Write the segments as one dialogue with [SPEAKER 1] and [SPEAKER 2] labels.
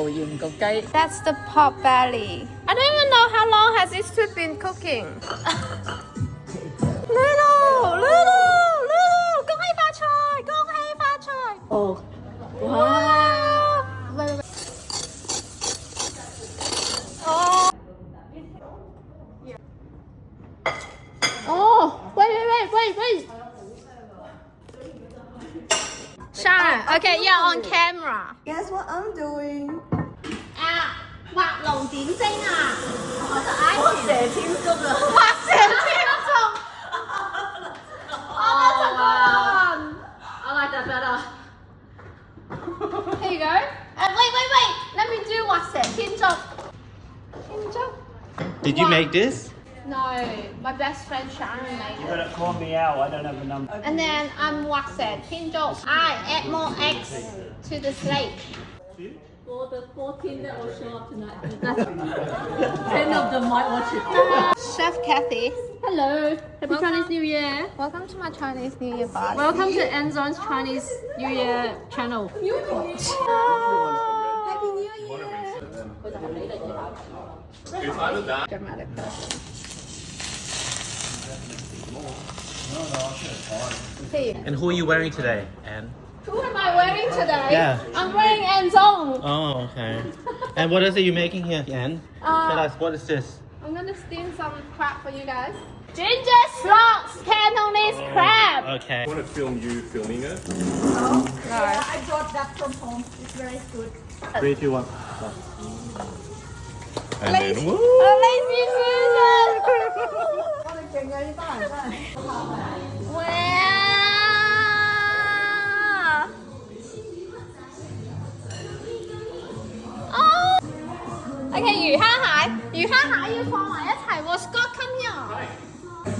[SPEAKER 1] 鹽焗雞。
[SPEAKER 2] That's the pork belly. I don't even know how long has this food been cooking. Little,恭喜發財，恭喜發財。
[SPEAKER 1] 哦，
[SPEAKER 2] 哇！喂。哦。哦，wait. Sharon, okay, you're on camera.
[SPEAKER 3] Guess what I'm doing?
[SPEAKER 2] 畫龍點睛啊！我就愛
[SPEAKER 3] 畫蛇添足啊！
[SPEAKER 2] 畫蛇添足。Oh, that's a good one.
[SPEAKER 1] I like that better.
[SPEAKER 2] Here you go. Wait. Let me do 畫蛇添足。添足。
[SPEAKER 4] Did you make this?
[SPEAKER 2] No, my best friend Sharon made
[SPEAKER 5] You
[SPEAKER 2] it.
[SPEAKER 5] gotta call me out. I don't have a number.
[SPEAKER 2] And then I'm 畫蛇添足. I add more eggs to the slate.
[SPEAKER 1] For the 14 that will show up tonight, that's 10 of them might watch it.
[SPEAKER 2] Chef Kathy.
[SPEAKER 1] Hello, happy Chinese New Year.
[SPEAKER 2] Welcome to my Chinese New Year party.
[SPEAKER 1] Welcome to Enzo's Chinese New Year channel.
[SPEAKER 3] Happy New Year!
[SPEAKER 2] Dramatic person.
[SPEAKER 4] And who are you wearing today, Anne?
[SPEAKER 2] Who am I wearing today?
[SPEAKER 4] Yeah.
[SPEAKER 2] I'm wearing Enzong.
[SPEAKER 4] Oh, okay. And what is it you're making here, Anne? Tell us, what is this?
[SPEAKER 2] I'm gonna steam some crab for you guys. Ginger slots Cantonese crab.
[SPEAKER 4] Okay.
[SPEAKER 6] I want to film you filming it.
[SPEAKER 3] Yeah, I brought that from home. It's very good.
[SPEAKER 4] 3, 2, 1.
[SPEAKER 6] And then, woo!
[SPEAKER 2] Lazy Susan.
[SPEAKER 3] 我哋勁啊！呢班人真係。
[SPEAKER 2] Wow. Oh. Okay, 魚蝦蟹要放埋一齊喎。Scott, come here.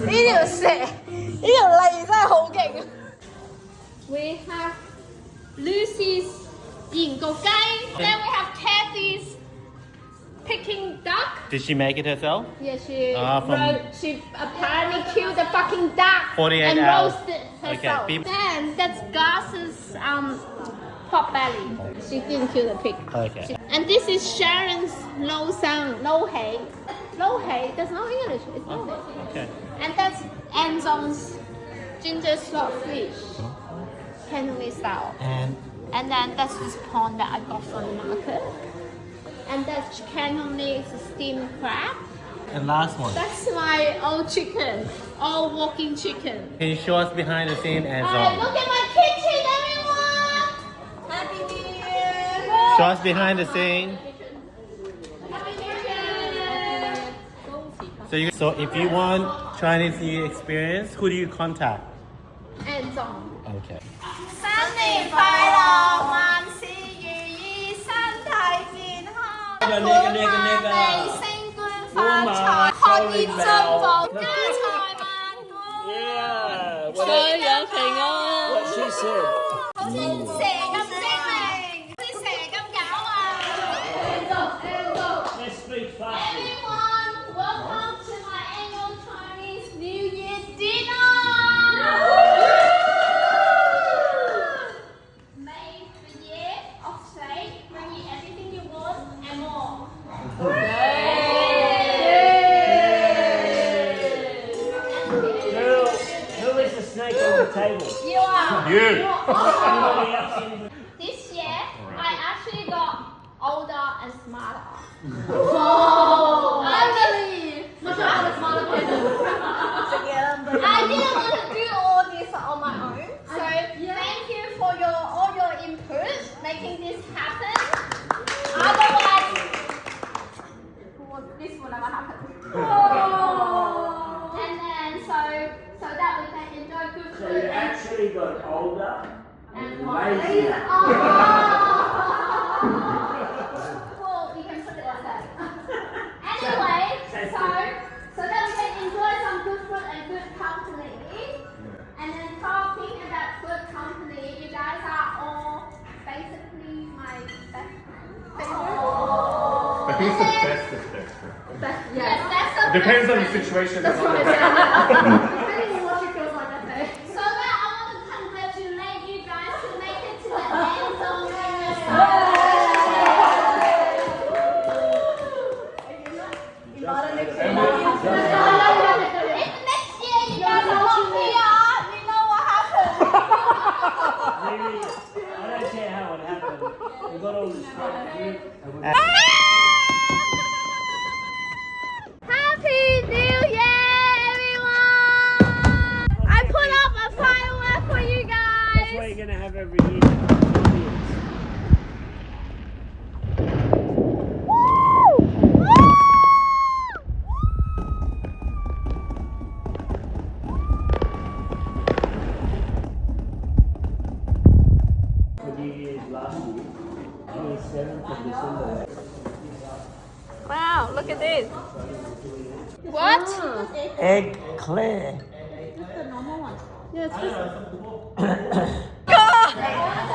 [SPEAKER 2] 呢條蛇，呢條脷真係好勁。We have Lucy's 鹽焗雞 Then we have Kathy's Peking duck.
[SPEAKER 4] Did she make it herself?
[SPEAKER 2] Yeah, she
[SPEAKER 4] from-
[SPEAKER 2] she apparently killed the fucking duck
[SPEAKER 4] 48
[SPEAKER 2] and
[SPEAKER 4] hours.
[SPEAKER 2] roasted
[SPEAKER 4] Okay,
[SPEAKER 2] herself.
[SPEAKER 4] beep.
[SPEAKER 2] Then that's Gus's pork belly. She didn't kill the pig.
[SPEAKER 4] Okay.
[SPEAKER 2] And this is Sharon's lo sang, lo hei. Lo hei, there's no English, it's lo hei.
[SPEAKER 4] Okay.
[SPEAKER 2] And that's Anzong's ginger slot fish, Cantonese style. And then that's this prawn that I got from the market. And that's Cantonese steamed crab.
[SPEAKER 4] And last one.
[SPEAKER 2] That's my old chicken, old walking chicken.
[SPEAKER 4] Can you show us behind the scene and
[SPEAKER 2] Alright, look at my kitchen, everyone!
[SPEAKER 3] Happy New Year!
[SPEAKER 4] show us behind the scene.
[SPEAKER 2] Happy New Year!
[SPEAKER 4] So if you want Chinese New Year experience, who do you contact?
[SPEAKER 2] Anzong.
[SPEAKER 4] Okay.
[SPEAKER 2] 新年快樂，萬事如意，身體健康，日本萬利，升官發財，學業進步，家財萬貫，
[SPEAKER 5] Yeah.
[SPEAKER 1] 歲有平安。
[SPEAKER 5] What she said.
[SPEAKER 2] 好似蛇咁精明，好似蛇咁搞啊
[SPEAKER 5] Let's speak fast.！Everyone,
[SPEAKER 2] welcome to my annual Chinese New Year dinner. May the year of snake bring you everything you want and more.
[SPEAKER 5] Who is the snake on the table?
[SPEAKER 2] You are.
[SPEAKER 6] You!
[SPEAKER 5] Anybody else?
[SPEAKER 2] This year, I actually got older and smarter. I believe. Much older, smarter person. I didn't want to do all this on my own. So thank you for all your input, making this happen. Otherwise, this would never happen. And then so that we can enjoy good
[SPEAKER 5] So
[SPEAKER 2] food
[SPEAKER 5] you actually got older
[SPEAKER 2] and
[SPEAKER 5] and
[SPEAKER 2] more.
[SPEAKER 5] lazy.
[SPEAKER 2] Well, you can put it like that. Anyway, so that we can enjoy some good food and good company. And then talking about good company, you guys are all basically my best friends.
[SPEAKER 6] But who's the best of best friend?
[SPEAKER 2] Yes, that's the
[SPEAKER 6] Depends on the
[SPEAKER 2] best friend.
[SPEAKER 6] situation.
[SPEAKER 2] Depending on what she feels like, I say. So that I want to congratulate you guys to make it to the end of the If next year you guys are not here, you know what happened.
[SPEAKER 5] Maybe, I don't care how it happened. We got all this stuff to do.
[SPEAKER 2] Happy New Year, everyone! I put up a firework for you
[SPEAKER 5] That's what
[SPEAKER 2] guys.
[SPEAKER 5] you're gonna have every year. For New Year's last year, 27th of December.
[SPEAKER 2] Wow, look at this. What?
[SPEAKER 5] Egg Claire.
[SPEAKER 2] God!